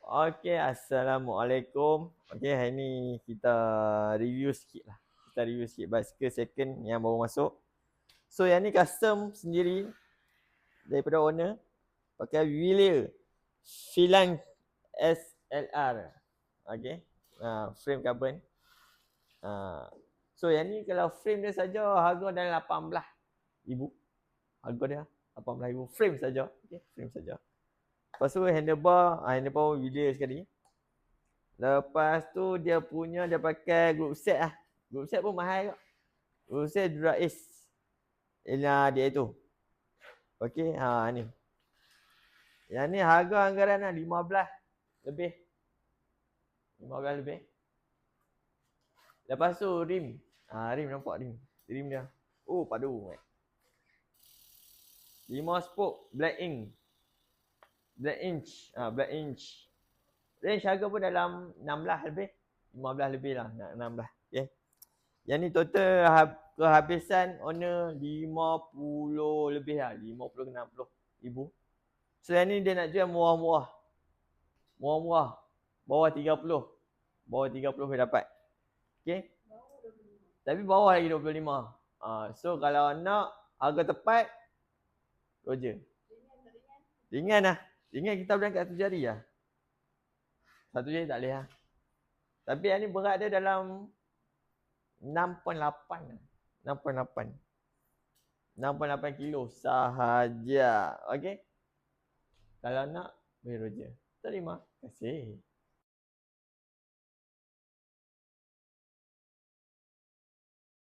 Okey, Assalamualaikum. Okey, hari ni kita review sikit lah. Kita review sikit basikal second yang baru masuk. So, yang ni custom sendiri daripada owner. Pakai wheeler Filan SLR. Okey, frame carbon. So, yang ni kalau frame dia saja harga dalam 18,000. Harga dia 18,000 frame saja. Okey, frame saja. Lepas tu handlebar wheeler sekali. Lepas tu dia pakai group set lah. Group set pun mahal juga. Group set Dura Ace. Ialah dia itu. Okey, ni. Yang ni harga anggaran lah 15 lebih. 15 lebih. Lepas tu rim. Rim nampak rim. Rim dia. Oh, padu. 5 spoke black ink. Black inch. Black inch. Range harga pun dalam 16 lebih. 15 lebih lah. 16. Okay. Yang ni total kehabisan owner 50 lebih lah. 50 ke 60 ribu. So yang ni dia nak jual murah-murah. Murah-murah. Bawah 30. Bawah 30 boleh dapat. Okay. Tapi bawah lagi 25. So kalau nak harga tepat, Roger. Ringan lah. Ringan kita berangkat 1 jari lah. 1 jari tak boleh lah. Tapi yang ni berat dia dalam 6.8 lah. 6.8. 6.8 kilo sahaja. Okey. Kalau nak, boleh Roger. Terima kasih.